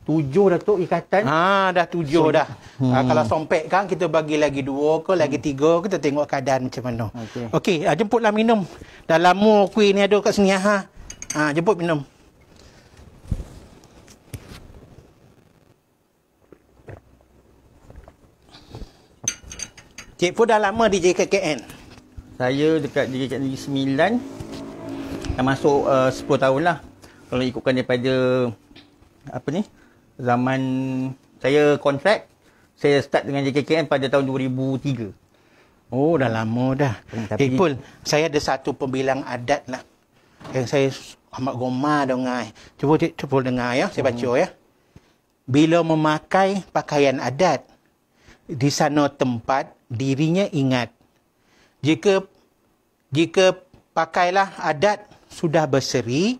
Tujuh dah tu ikatan. Dah 7 dah. Kalau sompek kan kita bagi lagi 2 ke lagi 3, kita tengok keadaan macam mana. Okey, jemputlah minum. Dalam mu kuih ni ada kat sini jemput minum. Cik Fu dah lama di JKKN. Saya dekat JKKN Negeri Sembilan. Dah masuk 10 tahun lah. Kalau ikutkan daripada zaman saya kontrak, saya start dengan JKKN pada tahun 2003. Oh, dah lama dah. Tapi Pul, saya ada satu pembilang adat lah. Yang saya amat gemar dengar. Cuba dengar ya, saya baca ya. Bila memakai pakaian adat, di sana tempat dirinya ingat. Jika pakailah adat sudah berseri,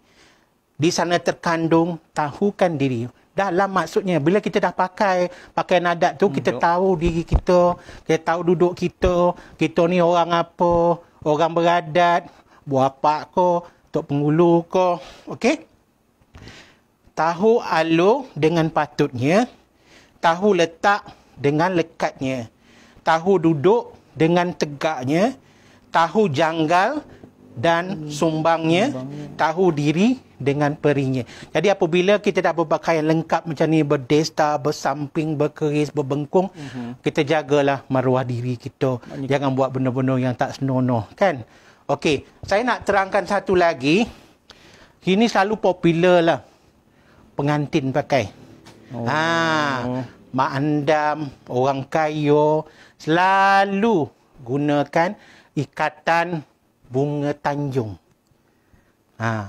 di sana terkandung tahukan diri. Dalam maksudnya, bila kita dah pakai pakaian adat tu, kita tahu diri kita, kita tahu duduk kita ni orang apa, orang beradat, buapak ko, tok penghulu ko, okey? Tahu alur dengan patutnya, tahu letak dengan lekatnya, tahu duduk dengan tegaknya, tahu janggal dan sumbangnya, tahu diri dengan perinya. Jadi apabila kita dah berpakaian lengkap macam ni, berdesta, bersamping, berkeris, berbengkung, kita jagalah maruah diri kita. Jangan buat benda-benda yang tak senonoh, kan? Okey, saya nak terangkan satu lagi. Ini selalu popular lah pengantin pakai. Mak andam, orang kaya selalu gunakan ikatan bunga tanjung.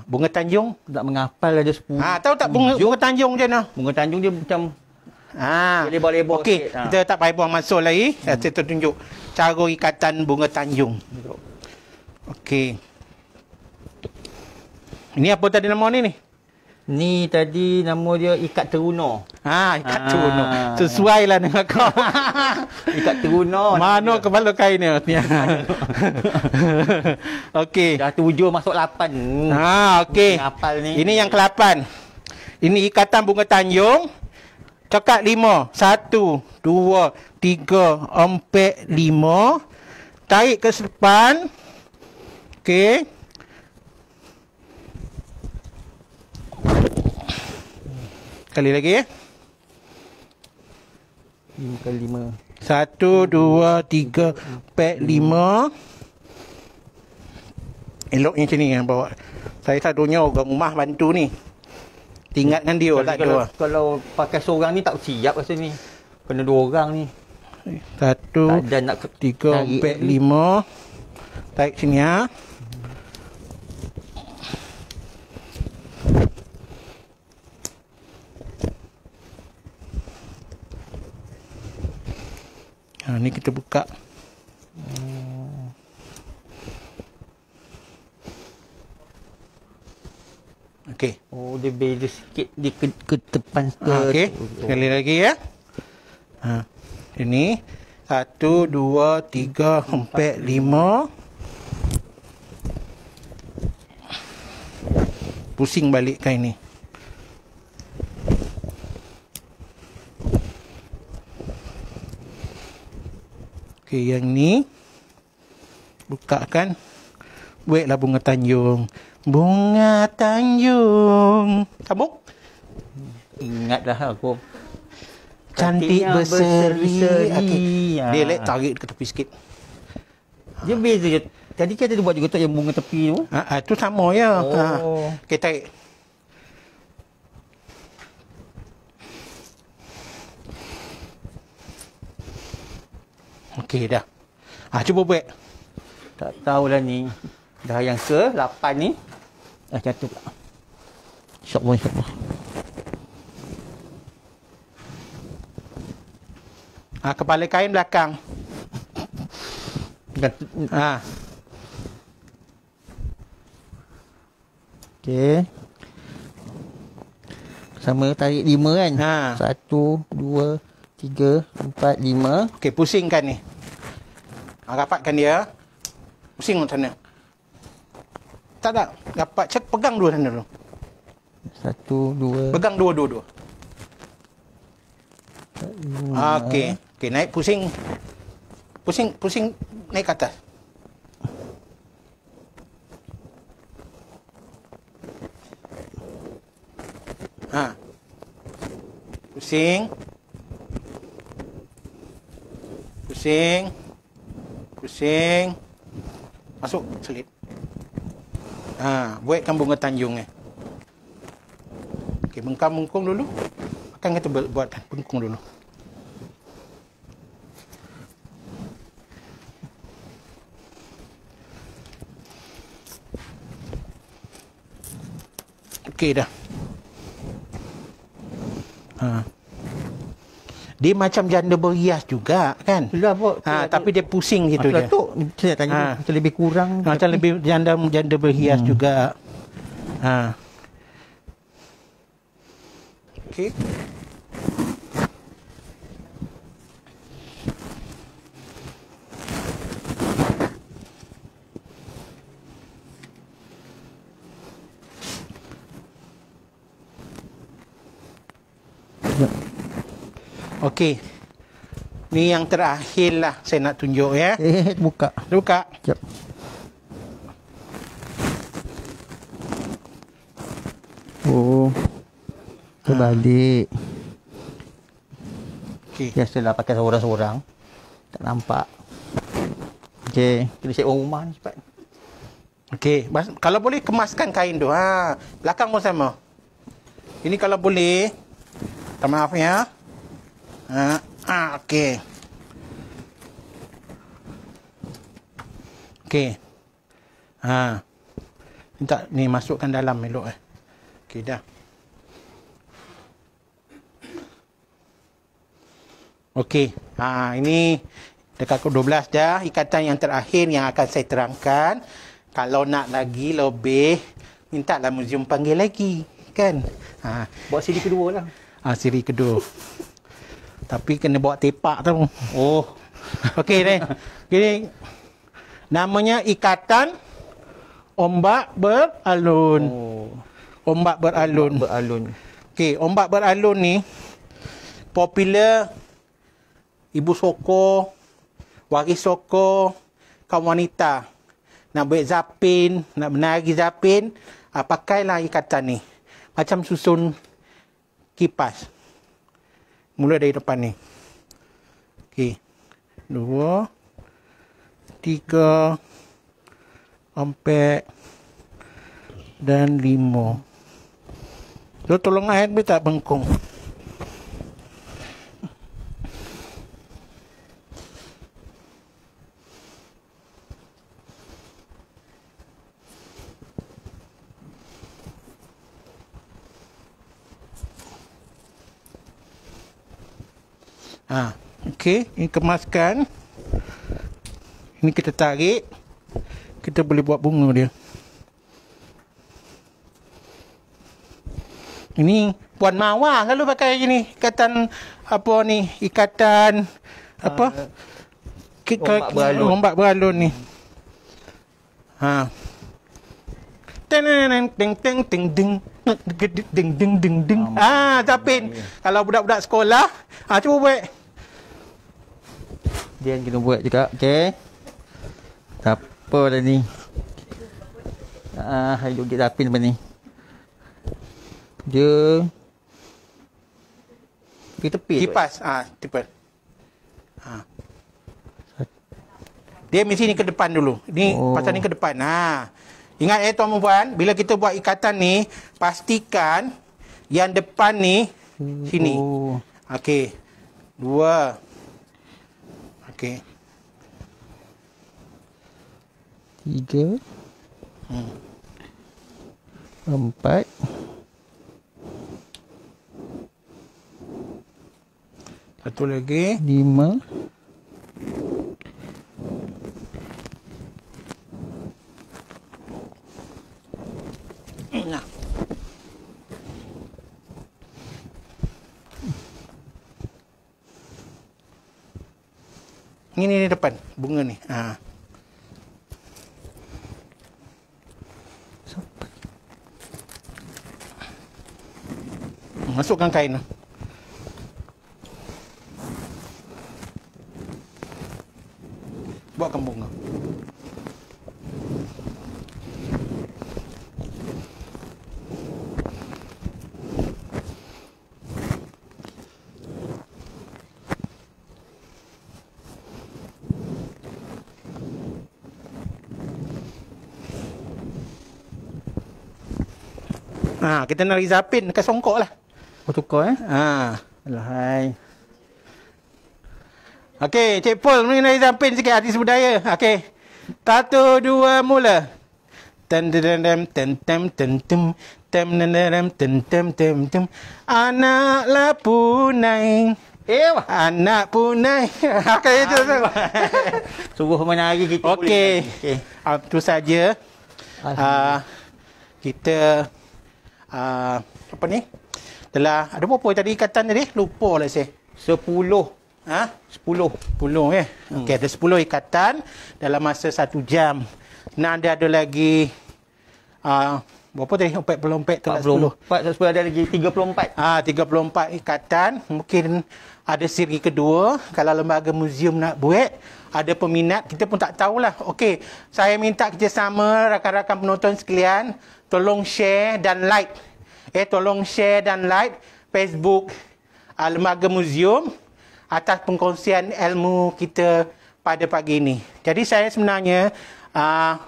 Bunga tanjung tak menghafal ada 10. tahu tak bunga tanjung macam mana? Bunga tanjung dia macam lebar-lebar okey, sikit. kita tak payah buang masa lagi. Saya tunjuk cara ikatan bunga tanjung. Okey. Ini apa tadi nama ni? Ni tadi nama dia ikat teruna. Ikat teruna. Sesuai lah dengan kau. Ikat teruna. Mana kepala kain ni? Okey. Dah 7 masuk 8. Okey. Hafal ni. Ini yang ke-8. Ini ikatan bunga tanjung. Cakap 5. 1, 2, 3, 4, 5. Tarik ke depan. Okey. Kali lagi 5 kali 5. 1, 2, 3, 4, 5. Eloknya macam ni kan bawa. Saya selalunya orang rumah bantu ni. Tinggal dengan dia tak ada. Kalau pakai seorang ni tak siap rasa ni. Kena 2 orang ni. 1, 2, 3, 4, 5. Tarik sini ya. Ni kita buka. Okey. Oh, dia beza sikit dia ke depan ke. Okey. Sekali lagi ya. Ini 1, 2, 3, 4, 5. Pusing balik kain ni. Okey, yang ni buka kan. Buatlah bunga Tanjung. Bunga Tanjung. Sambung. Ingatlah aku. Cantik berseri. Okay. Dia tarik ke tepi sikit. Dia beza je. Tadi kan dia buat juga tak yang bunga tepi tu. Tu sama ya. Oh. Okey, tarik. Okey dah. Cuba buat. Tak tahulah ni. Dah yang ke-8 ni. Jatuh pula. InsyaAllah. Kepala kain belakang. Okey. Sama tarik 5 kan? 1, 2, 3, 4, 5. Okey, pusingkan ni. Rapatkan dia. Pusing macam mana? Tak. Dapat. Cek pegang dua sana dulu. 1, 2. Pegang dua. Okey. Okey, naik pusing. Pusing naik ke atas. Pusing. Masuk selip. Buatkan bunga Tanjung ni. Okey, bengkung dulu. Akan kita buatkan bengkung dulu. Okey dah. Dia macam janda berhias juga kan? Sudah Pak. Tapi dia pusing gitu je. Datuk, saya tanya macam lebih kurang. Macam lebih janda berhias juga. Okey. Okey. Ni yang terakhir lah saya nak tunjuk ya. Buka. Sekejap. Oh. Terbalik. Okey. Biasalah pakai seorang-seorang. Tak nampak. Okey. Kita siap orang rumah ni cepat. Okey. Kalau boleh kemaskan kain tu. Belakang pun sama. Ini kalau boleh. Tak maaf ya. Okey. Okey. Minta ni masukkan dalam elok Okey dah. Okey. Ini dekat pukul 12 dah. Ikatan yang terakhir yang akan saya terangkan. Kalau nak lagi lebih, mintalah muzium panggil lagi. Kan? Buat siri kedua lah. Siri kedua. Tapi kena bawa tepak tu. Oh. Okey ni. Gini. Namanya Ikatan Ombak Beralun. Ombak Beralun. Okey, Ombak Beralun ni popular ibu soko, waris soko, kaum wanita. Nak buat zapin, nak menari zapin, pakailah ikatan ni. Macam susun kipas. Mula dari depan ni. Okey. 2, 3, 4, dan 5. Lo tolong ayat boleh tak bengkung? Okey, ini kemaskan. Ini kita tarik. Kita boleh buat bunga dia. Ini Puan Mawar selalu pakai gini. Ikatan apa ni? Ikatan apa? Rombak beralun ni. Teng teng teng teng ding ding ding ding ding. Zapin. Kalau budak-budak sekolah, cuba buat. Dia kita buat juga. Okey. Apa dah ni? Hidup dia Zapin apa ni? Dia pergi tepi. Kipas. Tepi. Dia mesti ni ke depan dulu. Ni pasal ni ke depan. Ingat tuan dan puan, bila kita buat ikatan ni, pastikan yang depan ni sini. Okey. 2. Okey. 3. 4. Satu lagi. 5. Nah. Ini depan bunga ni. Masukkan kain. Buatkan bunga. Kita nak bagi Zapin dekat songkok lah. Tukar Alahai. Okey, Cik Pol mengenai Zapin sikit artis budaya. Okey. 1, 2, mula. Ten ten ten ten ten ten ten ten ten ten ten ten. Anaklah punai. Anak punai. Okey, itu. Suruh menari kita. Okey. Itu saja. Kita apa ni? Telah ada berapa tadi ikatan tadi? Lupa lah saya. 10. 10 ya. Okey, ada 10 ikatan dalam masa 1 jam. Nah, ada lagi berapa tadi? 44 ke 10? 10 ada lagi 34. 34 ikatan. Mungkin ada siri kedua kalau lembaga muzium nak buat. Ada peminat, kita pun tak tahulah. Okey, saya minta kerjasama rakan-rakan penonton sekalian, tolong share dan like. Tolong share dan like Facebook Lembaga Muzium atas pengkongsian ilmu kita pada pagi ini. Jadi saya sebenarnya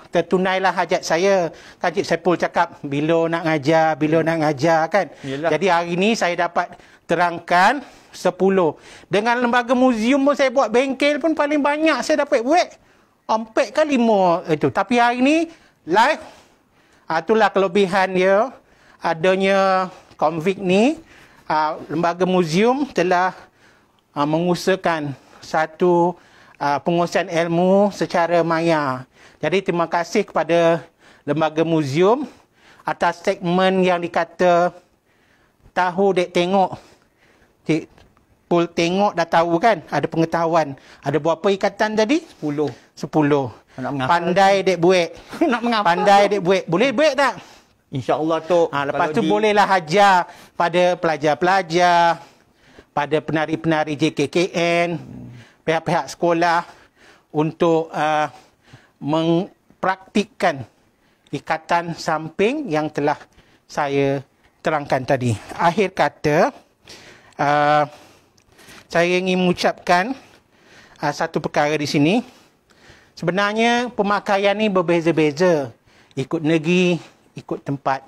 tertunailah hajat saya. Kan Cik Saipul cakap bila nak ngajar kan. Yelah. Jadi hari ini saya dapat terangkan 10. Dengan lembaga muzium pun saya buat bengkel pun paling banyak saya dapat buat 4 ke 5 itu. Tapi hari ini live. Itulah kelebihan dia. Adanya konvik ni, lembaga muzium telah mengusahakan satu pengurusan ilmu secara maya. Jadi terima kasih kepada lembaga muzium atas segmen yang dikata tahu dek tengok. Cik Pul tengok dah tahu kan, ada pengetahuan. Ada berapa ikatan tadi? 10. Pandai dek buat. Nak mengapa? Pandai dek buat. Boleh buat tak? InsyaAllah tu. Lepas tu bolehlah ajar pada pelajar-pelajar, pada penari-penari JKKN, pihak-pihak sekolah untuk mempraktikkan ikatan samping yang telah saya terangkan tadi. Akhir kata, saya ingin mengucapkan satu perkara di sini. Sebenarnya pemakaian ni berbeza-beza. Ikut negeri, ikut tempat.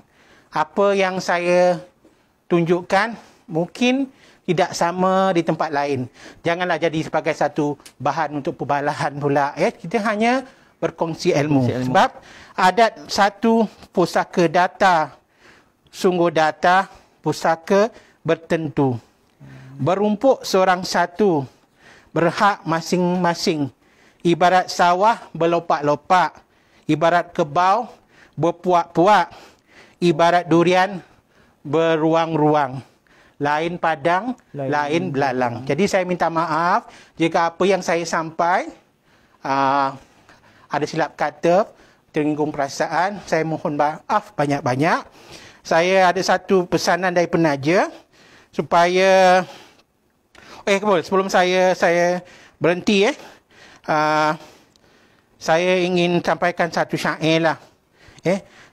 Apa yang saya tunjukkan mungkin tidak sama di tempat lain. Janganlah jadi sebagai satu bahan untuk perbalahan pula. Kita hanya berkongsi ilmu. Sebab adat satu pusaka data, sungguh data pusaka bertentu. Berumpuk seorang satu, berhak masing-masing. Ibarat sawah berlopak-lopak, ibarat kebau berpuak-puak, ibarat durian beruang-ruang. Lain padang, lain belalang. Jadi saya minta maaf jika apa yang saya sampai ada silap kata, tersinggung perasaan. Saya mohon maaf banyak-banyak. Saya ada satu pesanan dari penaja supaya sebelum saya berhenti saya ingin sampaikan satu syair lah.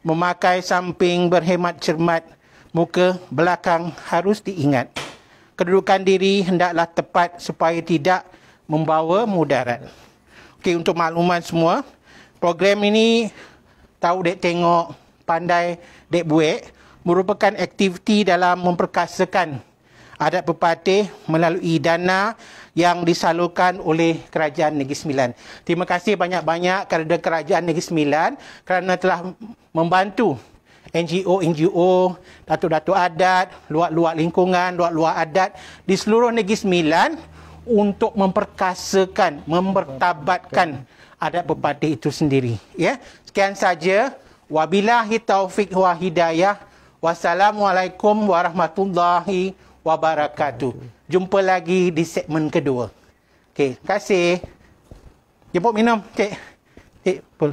Memakai samping berhemat cermat, muka belakang harus diingat. Kedudukan diri hendaklah tepat supaya tidak membawa mudarat. Okey, untuk makluman semua, program ini tahu dek tengok, pandai dek buat, merupakan aktiviti dalam memperkasakan adat pepatih melalui dana yang disalurkan oleh Kerajaan Negeri Sembilan. Terima kasih banyak-banyak kepada Kerajaan Negeri Sembilan kerana telah membantu NGO, datuk-datuk adat, luar-luar lingkungan, luar-luar adat di seluruh Negeri Sembilan untuk memperkasakan, mempertabatkan adat pepatih itu sendiri. Sekian saja. Wabillahi taufik wa hidayah. Wassalamualaikum warahmatullahi wabarakatuh. Jumpa lagi di segmen kedua. Okey, terima kasih. Jemput minum, Cik. Cik, Pul.